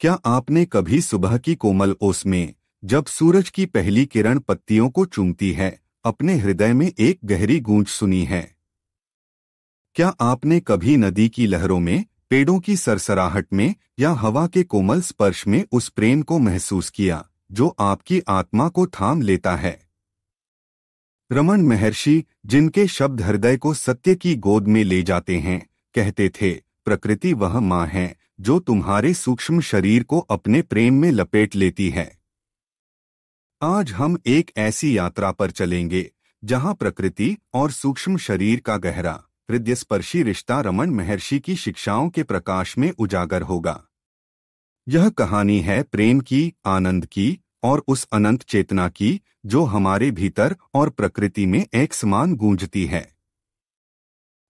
क्या आपने कभी सुबह की कोमल ओस में, जब सूरज की पहली किरण पत्तियों को चूमती है, अपने हृदय में एक गहरी गूंज सुनी है? क्या आपने कभी नदी की लहरों में, पेड़ों की सरसराहट में या हवा के कोमल स्पर्श में उस प्रेम को महसूस किया जो आपकी आत्मा को थाम लेता है? रमन महर्षि, जिनके शब्द हृदय को सत्य की गोद में ले जाते हैं, कहते थे, प्रकृति वह माँ है जो तुम्हारे सूक्ष्म शरीर को अपने प्रेम में लपेट लेती है। आज हम एक ऐसी यात्रा पर चलेंगे जहां प्रकृति और सूक्ष्म शरीर का गहरा, हृदयस्पर्शी रिश्ता रमन महर्षि की शिक्षाओं के प्रकाश में उजागर होगा। यह कहानी है प्रेम की, आनंद की और उस अनंत चेतना की जो हमारे भीतर और प्रकृति में एक समान गूंजती है।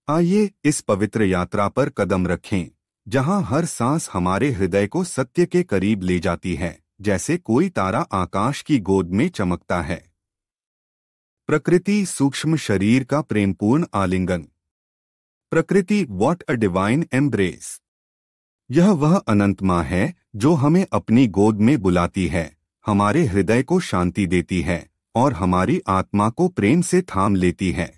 आइए इस पवित्र यात्रा पर कदम रखें, जहां हर सांस हमारे हृदय को सत्य के करीब ले जाती है, जैसे कोई तारा आकाश की गोद में चमकता है। प्रकृति, सूक्ष्म शरीर का प्रेमपूर्ण आलिंगन। प्रकृति, व्हाट अ डिवाइन एम्ब्रेस। यह वह अनंत माँ है जो हमें अपनी गोद में बुलाती है, हमारे हृदय को शांति देती है और हमारी आत्मा को प्रेम से थाम लेती है।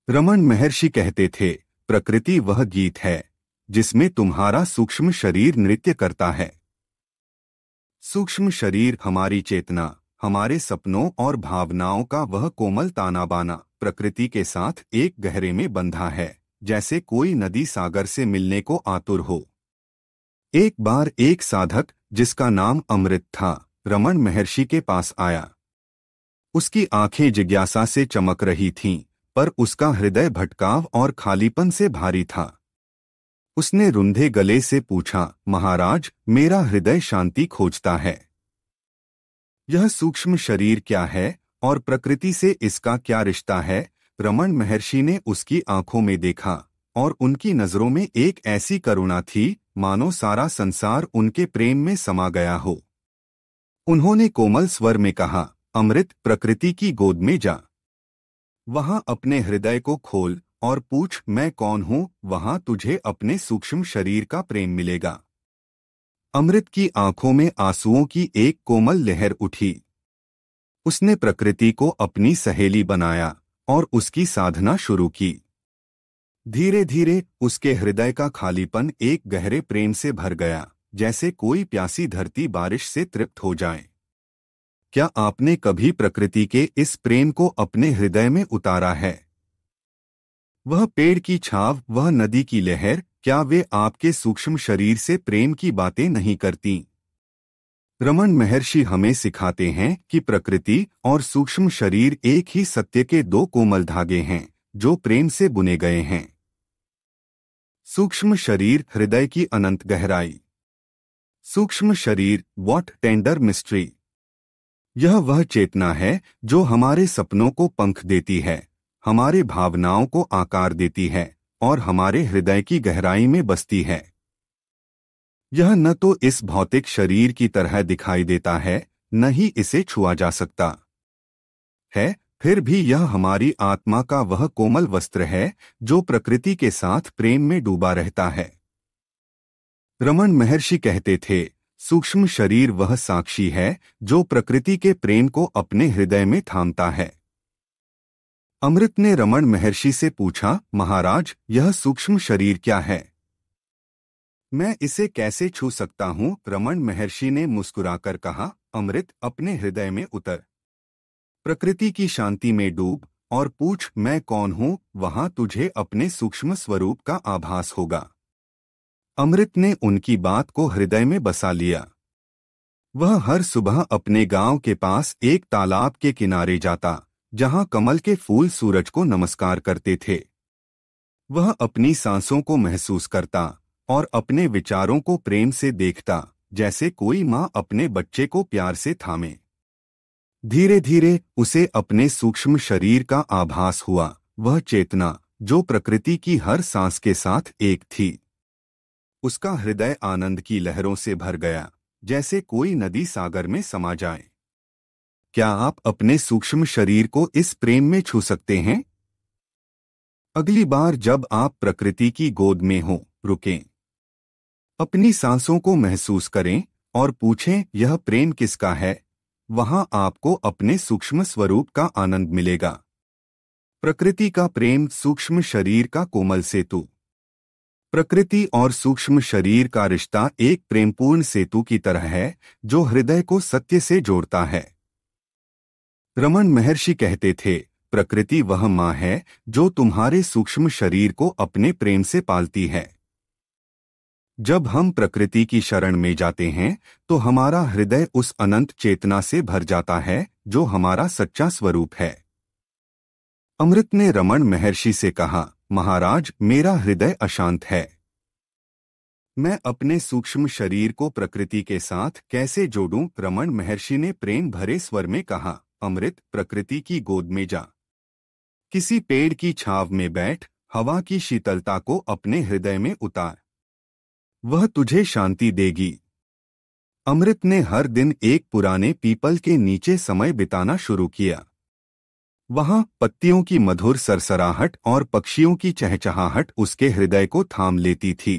रमन महर्षि कहते थे, प्रकृति वह गीत है जिसमें तुम्हारा सूक्ष्म शरीर नृत्य करता है। सूक्ष्म शरीर हमारी चेतना, हमारे सपनों और भावनाओं का वह कोमल ताना बाना प्रकृति के साथ एक गहरे में बंधा है, जैसे कोई नदी सागर से मिलने को आतुर हो। एक बार एक साधक, जिसका नाम अमृत था, रमन महर्षि के पास आया। उसकी आंखें जिज्ञासा से चमक रही थीं, पर उसका हृदय भटकाव और खालीपन से भारी था। उसने रुंधे गले से पूछा, महाराज, मेरा हृदय शांति खोजता है। यह सूक्ष्म शरीर क्या है और प्रकृति से इसका क्या रिश्ता है? रमन महर्षि ने उसकी आंखों में देखा और उनकी नजरों में एक ऐसी करुणा थी मानो सारा संसार उनके प्रेम में समा गया हो। उन्होंने कोमल स्वर में कहा, अमृत, प्रकृति की गोद में जा। वहां अपने हृदय को खोल और पूछ, मैं कौन हूं? वहां तुझे अपने सूक्ष्म शरीर का प्रेम मिलेगा। अमृत की आंखों में आंसुओं की एक कोमल लहर उठी। उसने प्रकृति को अपनी सहेली बनाया और उसकी साधना शुरू की। धीरे धीरे उसके हृदय का खालीपन एक गहरे प्रेम से भर गया, जैसे कोई प्यासी धरती बारिश से तृप्त हो जाए। क्या आपने कभी प्रकृति के इस प्रेम को अपने हृदय में उतारा है? वह पेड़ की छाव, वह नदी की लहर, क्या वे आपके सूक्ष्म शरीर से प्रेम की बातें नहीं करती? रमन महर्षि हमें सिखाते हैं कि प्रकृति और सूक्ष्म शरीर एक ही सत्य के दो कोमल धागे हैं जो प्रेम से बुने गए हैं। सूक्ष्म शरीर, हृदय की अनंत गहराई। सूक्ष्म शरीर, व्हाट टेंडर मिस्ट्री। यह वह चेतना है जो हमारे सपनों को पंख देती है, हमारे भावनाओं को आकार देती है और हमारे हृदय की गहराई में बसती है। यह न तो इस भौतिक शरीर की तरह दिखाई देता है, न ही इसे छुआ जा सकता है, फिर भी यह हमारी आत्मा का वह कोमल वस्त्र है जो प्रकृति के साथ प्रेम में डूबा रहता है। रमन महर्षि कहते थे, सूक्ष्म शरीर वह साक्षी है जो प्रकृति के प्रेम को अपने हृदय में थामता है। अमृत ने रमन महर्षि से पूछा, महाराज, यह सूक्ष्म शरीर क्या है? मैं इसे कैसे छू सकता हूँ? रमन महर्षि ने मुस्कुराकर कहा, अमृत, अपने हृदय में उतर, प्रकृति की शांति में डूब और पूछ, मैं कौन हूँ? वहां तुझे अपने सूक्ष्म स्वरूप का आभास होगा। अमृत ने उनकी बात को हृदय में बसा लिया। वह हर सुबह अपने गांव के पास एक तालाब के किनारे जाता, जहां कमल के फूल सूरज को नमस्कार करते थे। वह अपनी सांसों को महसूस करता और अपने विचारों को प्रेम से देखता, जैसे कोई माँ अपने बच्चे को प्यार से थामे। धीरे धीरे उसे अपने सूक्ष्म शरीर का आभास हुआ, वह चेतना जो प्रकृति की हर सांस के साथ एक थी। उसका हृदय आनंद की लहरों से भर गया, जैसे कोई नदी सागर में समा जाए। क्या आप अपने सूक्ष्म शरीर को इस प्रेम में छू सकते हैं? अगली बार जब आप प्रकृति की गोद में हो, रुकें। अपनी सांसों को महसूस करें और पूछें, यह प्रेम किसका है? वहां आपको अपने सूक्ष्म स्वरूप का आनंद मिलेगा। प्रकृति का प्रेम, सूक्ष्म शरीर का कोमल सेतु। प्रकृति और सूक्ष्म शरीर का रिश्ता एक प्रेमपूर्ण सेतु की तरह है जो हृदय को सत्य से जोड़ता है। रमन महर्षि कहते थे, प्रकृति वह माँ है जो तुम्हारे सूक्ष्म शरीर को अपने प्रेम से पालती है। जब हम प्रकृति की शरण में जाते हैं तो हमारा हृदय उस अनंत चेतना से भर जाता है जो हमारा सच्चा स्वरूप है। अमृत ने रमन महर्षि से कहा, महाराज, मेरा हृदय अशांत है। मैं अपने सूक्ष्म शरीर को प्रकृति के साथ कैसे जोड़ूं? रमन महर्षि ने प्रेम भरे स्वर में कहा, अमृत, प्रकृति की गोद में जा। किसी पेड़ की छांव में बैठ, हवा की शीतलता को अपने हृदय में उतार। वह तुझे शांति देगी। अमृत ने हर दिन एक पुराने पीपल के नीचे समय बिताना शुरू किया। वहां पत्तियों की मधुर सरसराहट और पक्षियों की चहचहाहट उसके हृदय को थाम लेती थी।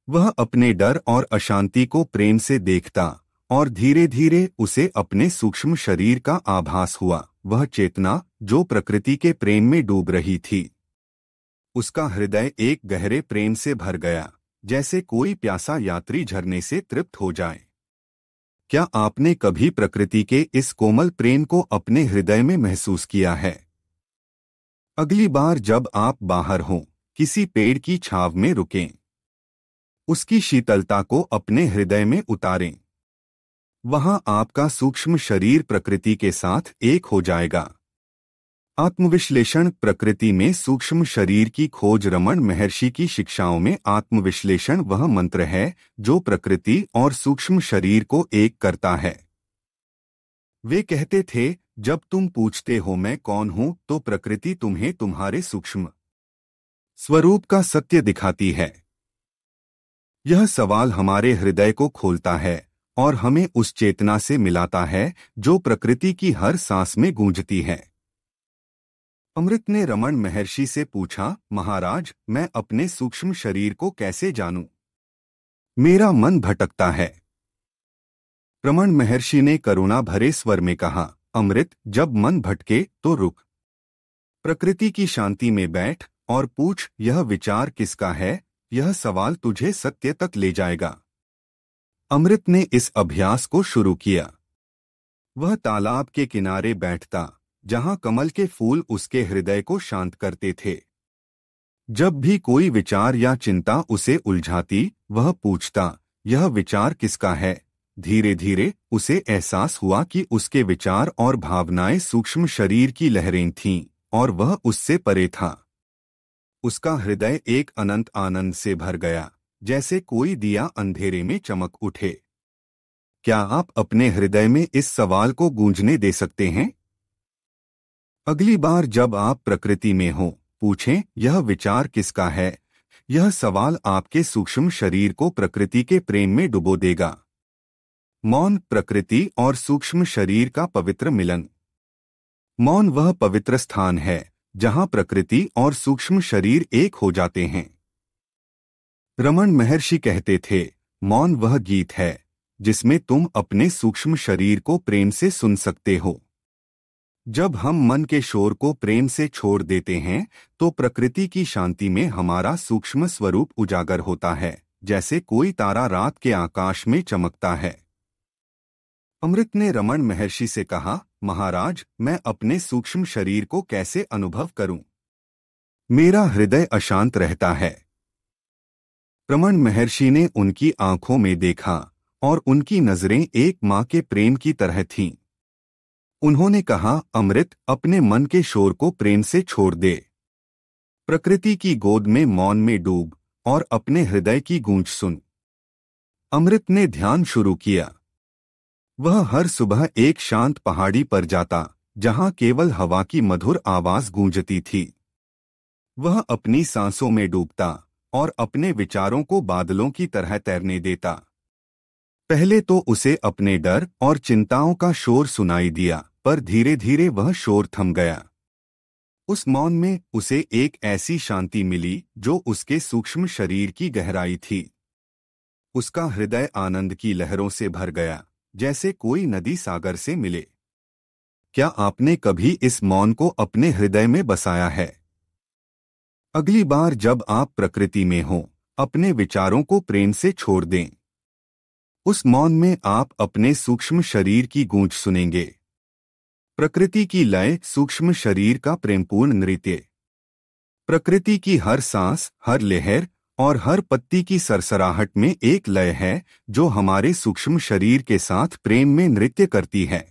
वह अपने डर और अशांति को प्रेम से देखता और धीरे धीरे उसे अपने सूक्ष्म शरीर का आभास हुआ, वह चेतना जो प्रकृति के प्रेम में डूब रही थी। उसका हृदय एक गहरे प्रेम से भर गया, जैसे कोई प्यासा यात्री झरने से तृप्त हो जाए। क्या आपने कभी प्रकृति के इस कोमल प्रेम को अपने हृदय में महसूस किया है? अगली बार जब आप बाहर हों, किसी पेड़ की छांव में रुकें। उसकी शीतलता को अपने हृदय में उतारें। वहां आपका सूक्ष्म शरीर प्रकृति के साथ एक हो जाएगा। आत्मविश्लेषण। प्रकृति में सूक्ष्म शरीर की खोज। रमन महर्षि की शिक्षाओं में आत्मविश्लेषण वह मंत्र है जो प्रकृति और सूक्ष्म शरीर को एक करता है। वे कहते थे, जब तुम पूछते हो मैं कौन हूं, तो प्रकृति तुम्हें तुम्हारे सूक्ष्म स्वरूप का सत्य दिखाती है। यह सवाल हमारे हृदय को खोलता है और हमें उस चेतना से मिलाता है जो प्रकृति की हर सांस में गूंजती है। अमृत ने रमन महर्षि से पूछा, महाराज, मैं अपने सूक्ष्म शरीर को कैसे जानूं? मेरा मन भटकता है। रमन महर्षि ने करुणा भरे स्वर में कहा, अमृत, जब मन भटके तो रुक। प्रकृति की शांति में बैठ और पूछ, यह विचार किसका है? यह सवाल तुझे सत्य तक ले जाएगा। अमृत ने इस अभ्यास को शुरू किया। वह तालाब के किनारे बैठता जहां कमल के फूल उसके हृदय को शांत करते थे। जब भी कोई विचार या चिंता उसे उलझाती, वह पूछता, यह विचार किसका है? धीरे धीरे उसे एहसास हुआ कि उसके विचार और भावनाएं सूक्ष्म शरीर की लहरें थीं और वह उससे परे था। उसका हृदय एक अनंत आनंद से भर गया, जैसे कोई दिया अंधेरे में चमक उठे। क्या आप अपने हृदय में इस सवाल को गूंजने दे सकते हैं? अगली बार जब आप प्रकृति में हो, पूछें, यह विचार किसका है? यह सवाल आपके सूक्ष्म शरीर को प्रकृति के प्रेम में डुबो देगा। मौन। प्रकृति और सूक्ष्म शरीर का पवित्र मिलन। मौन वह पवित्र स्थान है जहां प्रकृति और सूक्ष्म शरीर एक हो जाते हैं। रमन महर्षि कहते थे, मौन वह गीत है जिसमें तुम अपने सूक्ष्म शरीर को प्रेम से सुन सकते हो। जब हम मन के शोर को प्रेम से छोड़ देते हैं तो प्रकृति की शांति में हमारा सूक्ष्म स्वरूप उजागर होता है, जैसे कोई तारा रात के आकाश में चमकता है। अमृत ने रमन महर्षि से कहा, महाराज, मैं अपने सूक्ष्म शरीर को कैसे अनुभव करूं? मेरा हृदय अशांत रहता है। रमन महर्षि ने उनकी आंखों में देखा और उनकी नजरें एक मां के प्रेम की तरह थीं। उन्होंने कहा, अमृत, अपने मन के शोर को प्रेम से छोड़ दे। प्रकृति की गोद में मौन में डूब और अपने हृदय की गूंज सुन। अमृत ने ध्यान शुरू किया। वह हर सुबह एक शांत पहाड़ी पर जाता जहां केवल हवा की मधुर आवाज गूंजती थी। वह अपनी सांसों में डूबता और अपने विचारों को बादलों की तरह तैरने देता। पहले तो उसे अपने डर और चिंताओं का शोर सुनाई दिया, पर धीरे धीरे वह शोर थम गया। उस मौन में उसे एक ऐसी शांति मिली जो उसके सूक्ष्म शरीर की गहराई थी। उसका हृदय आनंद की लहरों से भर गया, जैसे कोई नदी सागर से मिले। क्या आपने कभी इस मौन को अपने हृदय में बसाया है? अगली बार जब आप प्रकृति में हों, अपने विचारों को प्रेम से छोड़ दें। उस मौन में आप अपने सूक्ष्म शरीर की गूंज सुनेंगे। प्रकृति की लय सूक्ष्म शरीर का प्रेमपूर्ण नृत्य। प्रकृति की हर सांस, हर लहर और हर पत्ती की सरसराहट में एक लय है जो हमारे सूक्ष्म शरीर के साथ प्रेम में नृत्य करती है।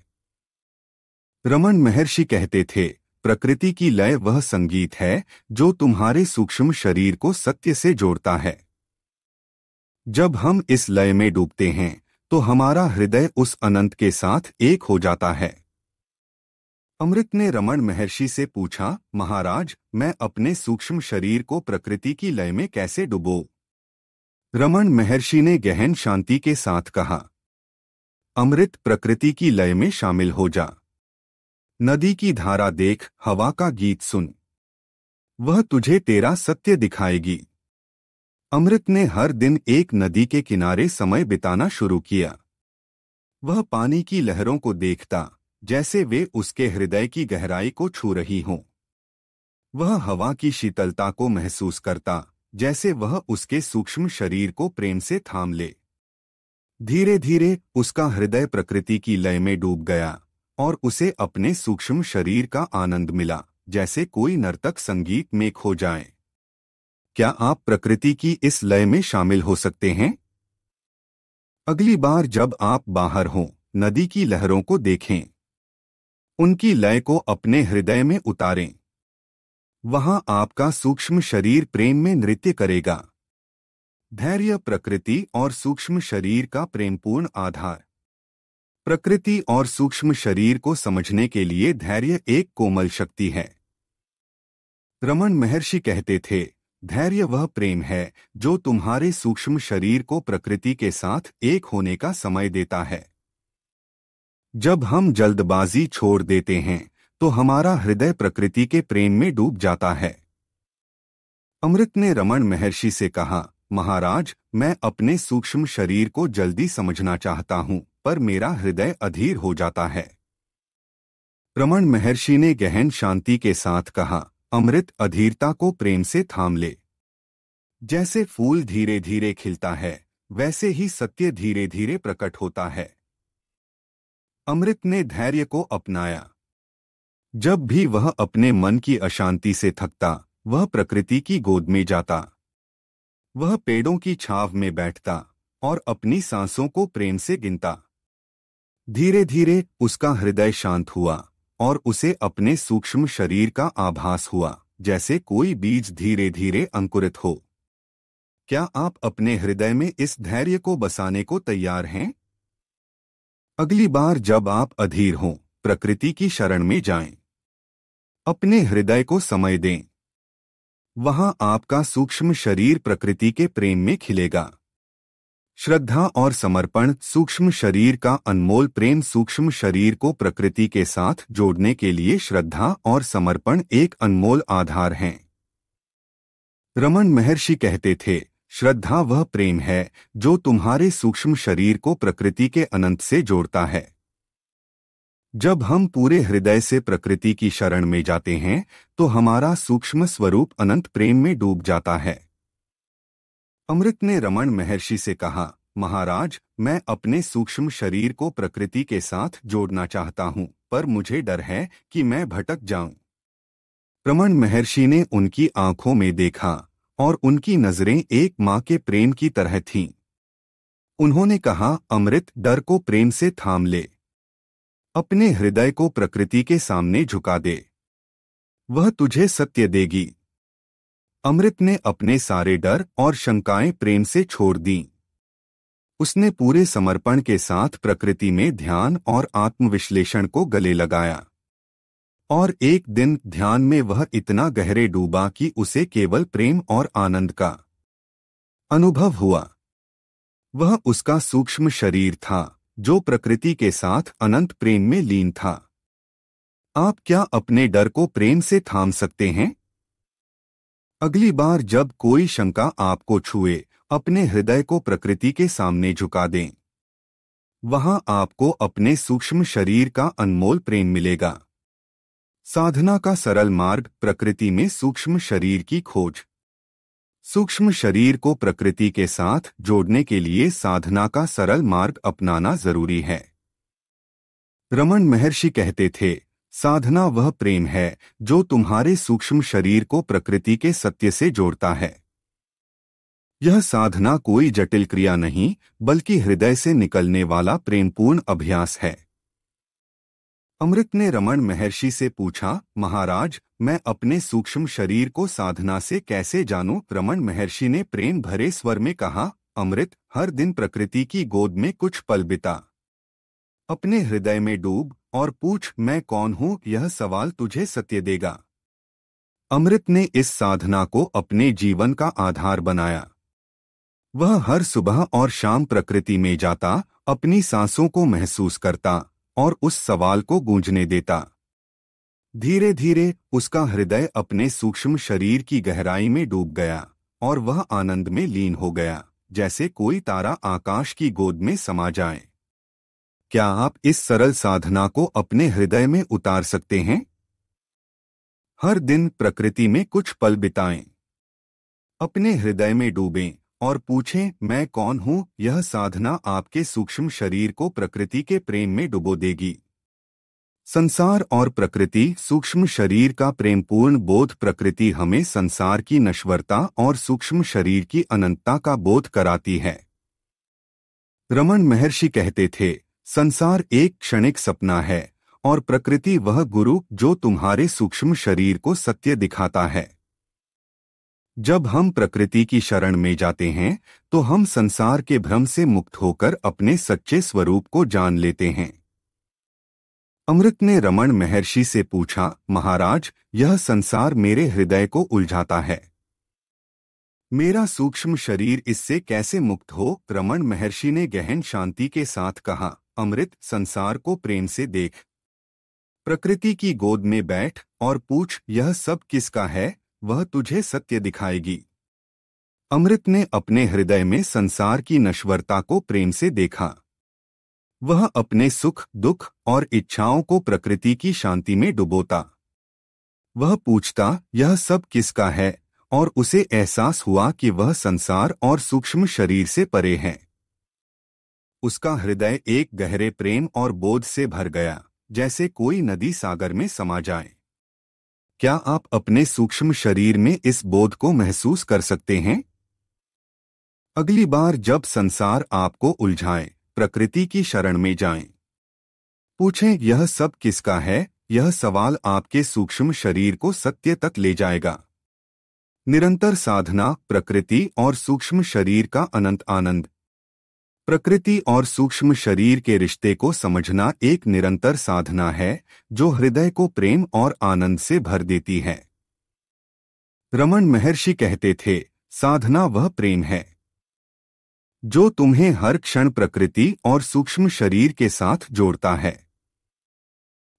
रमन महर्षि कहते थे, प्रकृति की लय वह संगीत है जो तुम्हारे सूक्ष्म शरीर को सत्य से जोड़ता है। जब हम इस लय में डूबते हैं तो हमारा हृदय उस अनंत के साथ एक हो जाता है। अमृत ने रमन महर्षि से पूछा, महाराज, मैं अपने सूक्ष्म शरीर को प्रकृति की लय में कैसे डुबोऊं? रमन महर्षि ने गहन शांति के साथ कहा, अमृत, प्रकृति की लय में शामिल हो जा। नदी की धारा देख, हवा का गीत सुन, वह तुझे तेरा सत्य दिखाएगी। अमृत ने हर दिन एक नदी के किनारे समय बिताना शुरू किया। वह पानी की लहरों को देखता, जैसे वे उसके हृदय की गहराई को छू रही हों। वह हवा की शीतलता को महसूस करता, जैसे वह उसके सूक्ष्म शरीर को प्रेम से थाम ले। धीरे धीरे उसका हृदय प्रकृति की लय में डूब गया और उसे अपने सूक्ष्म शरीर का आनंद मिला, जैसे कोई नर्तक संगीत में खो जाए। क्या आप प्रकृति की इस लय में शामिल हो सकते हैं? अगली बार जब आप बाहर हों, नदी की लहरों को देखें, उनकी लय को अपने हृदय में उतारें। वहां आपका सूक्ष्म शरीर प्रेम में नृत्य करेगा। धैर्य, प्रकृति और सूक्ष्म शरीर का प्रेमपूर्ण आधार। प्रकृति और सूक्ष्म शरीर को समझने के लिए धैर्य एक कोमल शक्ति है। रमन महर्षि कहते थे, धैर्य वह प्रेम है जो तुम्हारे सूक्ष्म शरीर को प्रकृति के साथ एक होने का समय देता है। जब हम जल्दबाजी छोड़ देते हैं तो हमारा हृदय प्रकृति के प्रेम में डूब जाता है। अमृत ने रमन महर्षि से कहा, महाराज, मैं अपने सूक्ष्म शरीर को जल्दी समझना चाहता हूं, पर मेरा हृदय अधीर हो जाता है। रमन महर्षि ने गहन शांति के साथ कहा, अमृत, अधीरता को प्रेम से थाम ले। जैसे फूल धीरे धीरे खिलता है, वैसे ही सत्य धीरे धीरे प्रकट होता है। अमृत ने धैर्य को अपनाया। जब भी वह अपने मन की अशांति से थकता, वह प्रकृति की गोद में जाता। वह पेड़ों की छांव में बैठता और अपनी सांसों को प्रेम से गिनता। धीरे धीरे उसका हृदय शांत हुआ और उसे अपने सूक्ष्म शरीर का आभास हुआ, जैसे कोई बीज धीरे धीरे अंकुरित हो। क्या आप अपने हृदय में इस धैर्य को बसाने को तैयार हैं? अगली बार जब आप अधीर हों, प्रकृति की शरण में जाएं। अपने हृदय को समय दें। वहां आपका सूक्ष्म शरीर प्रकृति के प्रेम में खिलेगा। श्रद्धा और समर्पण, सूक्ष्म शरीर का अनमोल प्रेम सूक्ष्म शरीर को प्रकृति के साथ जोड़ने के लिए श्रद्धा और समर्पण एक अनमोल आधार हैं। रमन महर्षि कहते थे, श्रद्धा वह प्रेम है जो तुम्हारे सूक्ष्म शरीर को प्रकृति के अनंत से जोड़ता है। जब हम पूरे हृदय से प्रकृति की शरण में जाते हैं तो हमारा सूक्ष्म स्वरूप अनंत प्रेम में डूब जाता है। अमृत ने रमन महर्षि से कहा, महाराज, मैं अपने सूक्ष्म शरीर को प्रकृति के साथ जोड़ना चाहता हूं, पर मुझे डर है कि मैं भटक जाऊं। रमन महर्षि ने उनकी आंखों में देखा और उनकी नजरें एक मां के प्रेम की तरह थीं। उन्होंने कहा, अमृत, डर को प्रेम से थाम ले। अपने हृदय को प्रकृति के सामने झुका दे, वह तुझे सत्य देगी। अमृत ने अपने सारे डर और शंकाएं प्रेम से छोड़ दीं। उसने पूरे समर्पण के साथ प्रकृति में ध्यान और आत्मविश्लेषण को गले लगाया। और एक दिन ध्यान में वह इतना गहरे डूबा कि उसे केवल प्रेम और आनंद का अनुभव हुआ। वह उसका सूक्ष्म शरीर था जो प्रकृति के साथ अनंत प्रेम में लीन था। आप क्या अपने डर को प्रेम से थाम सकते हैं? अगली बार जब कोई शंका आपको छुए अपने हृदय को प्रकृति के सामने झुका दें। वहां आपको अपने सूक्ष्म शरीर का अनमोल प्रेम मिलेगा। साधना का सरल मार्ग, प्रकृति में सूक्ष्म शरीर की खोज। सूक्ष्म शरीर को प्रकृति के साथ जोड़ने के लिए साधना का सरल मार्ग अपनाना जरूरी है। रमन महर्षि कहते थे, साधना वह प्रेम है जो तुम्हारे सूक्ष्म शरीर को प्रकृति के सत्य से जोड़ता है। यह साधना कोई जटिल क्रिया नहीं, बल्कि हृदय से निकलने वाला प्रेमपूर्ण अभ्यास है। अमृत ने रमन महर्षि से पूछा, महाराज, मैं अपने सूक्ष्म शरीर को साधना से कैसे जानूं? रमन महर्षि ने प्रेम भरे स्वर में कहा, अमृत, हर दिन प्रकृति की गोद में कुछ पल बिता। अपने हृदय में डूब और पूछ, मैं कौन हूं? यह सवाल तुझे सत्य देगा। अमृत ने इस साधना को अपने जीवन का आधार बनाया। वह हर सुबह और शाम प्रकृति में जाता, अपनी सांसों को महसूस करता और उस सवाल को गूंजने देता। धीरे धीरे उसका हृदय अपने सूक्ष्म शरीर की गहराई में डूब गया और वह आनंद में लीन हो गया, जैसे कोई तारा आकाश की गोद में समा जाए। क्या आप इस सरल साधना को अपने हृदय में उतार सकते हैं? हर दिन प्रकृति में कुछ पल बिताएं। अपने हृदय में डूबें और पूछें, मैं कौन हूं? यह साधना आपके सूक्ष्म शरीर को प्रकृति के प्रेम में डुबो देगी। संसार और प्रकृति, सूक्ष्म शरीर का प्रेमपूर्ण बोध। प्रकृति हमें संसार की नश्वरता और सूक्ष्म शरीर की अनंतता का बोध कराती है। रमन महर्षि कहते थे, संसार एक क्षणिक सपना है और प्रकृति वह गुरु जो तुम्हारे सूक्ष्म शरीर को सत्य दिखाता है। जब हम प्रकृति की शरण में जाते हैं तो हम संसार के भ्रम से मुक्त होकर अपने सच्चे स्वरूप को जान लेते हैं। अमृत ने रमन महर्षि से पूछा, महाराज, यह संसार मेरे हृदय को उलझाता है। मेरा सूक्ष्म शरीर इससे कैसे मुक्त हो? रमन महर्षि ने गहन शांति के साथ कहा, अमृत, संसार को प्रेम से देख। प्रकृति की गोद में बैठ और पूछ, यह सब किसका है? वह तुझे सत्य दिखाएगी। अमृत ने अपने हृदय में संसार की नश्वरता को प्रेम से देखा। वह अपने सुख, दुख और इच्छाओं को प्रकृति की शांति में डुबोता। वह पूछता, यह सब किसका है? और उसे एहसास हुआ कि वह संसार और सूक्ष्म शरीर से परे है। उसका हृदय एक गहरे प्रेम और बोध से भर गया, जैसे कोई नदी सागर में समा जाए। क्या आप अपने सूक्ष्म शरीर में इस बोध को महसूस कर सकते हैं? अगली बार जब संसार आपको उलझाए, प्रकृति की शरण में जाएं। पूछें, यह सब किसका है? यह सवाल आपके सूक्ष्म शरीर को सत्य तक ले जाएगा। निरंतर साधना, प्रकृति और सूक्ष्म शरीर का अनंत आनंद। प्रकृति और सूक्ष्म शरीर के रिश्ते को समझना एक निरंतर साधना है जो हृदय को प्रेम और आनंद से भर देती है। रमन महर्षि कहते थे, साधना वह प्रेम है जो तुम्हें हर क्षण प्रकृति और सूक्ष्म शरीर के साथ जोड़ता है।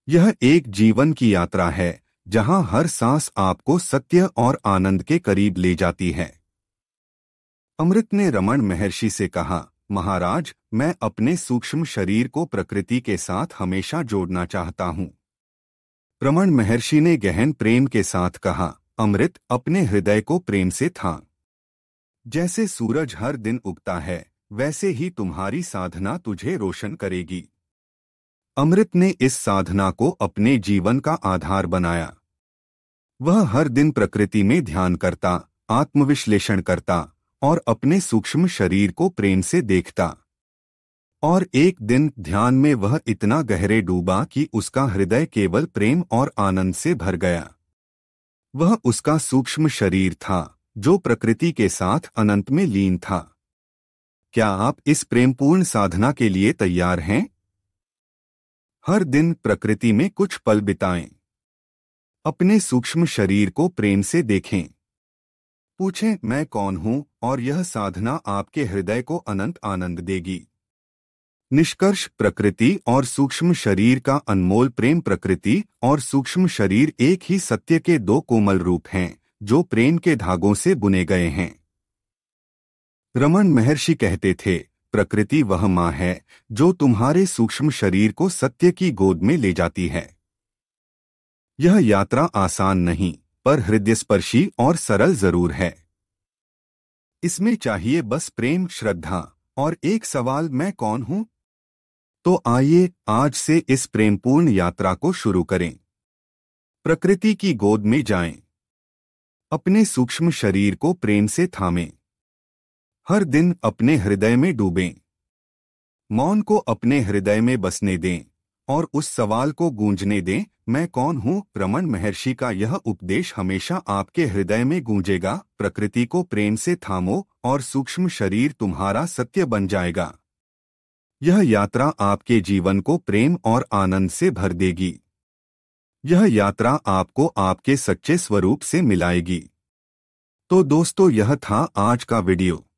यह एक जीवन की यात्रा है जहां हर सांस आपको सत्य और आनंद के करीब ले जाती है। अमृत ने रमन महर्षि से कहा, महाराज, मैं अपने सूक्ष्म शरीर को प्रकृति के साथ हमेशा जोड़ना चाहता हूँ। रमन महर्षि ने गहन प्रेम के साथ कहा, अमृत, अपने हृदय को प्रेम से थाम। जैसे सूरज हर दिन उगता है, वैसे ही तुम्हारी साधना तुझे रोशन करेगी। अमृत ने इस साधना को अपने जीवन का आधार बनाया। वह हर दिन प्रकृति में ध्यान करता, आत्मविश्लेषण करता और अपने सूक्ष्म शरीर को प्रेम से देखता। और एक दिन ध्यान में वह इतना गहरे डूबा कि उसका हृदय केवल प्रेम और आनंद से भर गया। वह उसका सूक्ष्म शरीर था जो प्रकृति के साथ अनंत में लीन था। क्या आप इस प्रेमपूर्ण साधना के लिए तैयार हैं? हर दिन प्रकृति में कुछ पल बिताएं। अपने सूक्ष्म शरीर को प्रेम से देखें। पूछें, मैं कौन हूं? और यह साधना आपके हृदय को अनंत आनंद देगी। निष्कर्ष, प्रकृति और सूक्ष्म शरीर का अनमोल प्रेम। प्रकृति और सूक्ष्म शरीर एक ही सत्य के दो कोमल रूप हैं जो प्रेम के धागों से बुने गए हैं। रमन महर्षि कहते थे, प्रकृति वह माँ है जो तुम्हारे सूक्ष्म शरीर को सत्य की गोद में ले जाती है। यह यात्रा आसान नहीं, पर हृदयस्पर्शी और सरल जरूर है। इसमें चाहिए बस प्रेम, श्रद्धा और एक सवाल, मैं कौन हूं? तो आइए आज से इस प्रेमपूर्ण यात्रा को शुरू करें। प्रकृति की गोद में जाएं। अपने सूक्ष्म शरीर को प्रेम से थामें। हर दिन अपने हृदय में डूबें। मौन को अपने हृदय में बसने दें और उस सवाल को गूंजने दें, मैं कौन हूं? रमन महर्षि का यह उपदेश हमेशा आपके हृदय में गूंजेगा। प्रकृति को प्रेम से थामो और सूक्ष्म शरीर तुम्हारा सत्य बन जाएगा। यह यात्रा आपके जीवन को प्रेम और आनंद से भर देगी। यह यात्रा आपको आपके सच्चे स्वरूप से मिलाएगी। तो दोस्तों, यह था आज का वीडियो।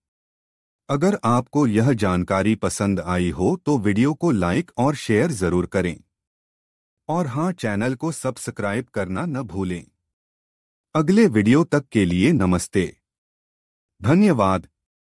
अगर आपको यह जानकारी पसंद आई हो तो वीडियो को लाइक और शेयर जरूर करें। और हाँ, चैनल को सब्सक्राइब करना न भूलें। अगले वीडियो तक के लिए नमस्ते। धन्यवाद।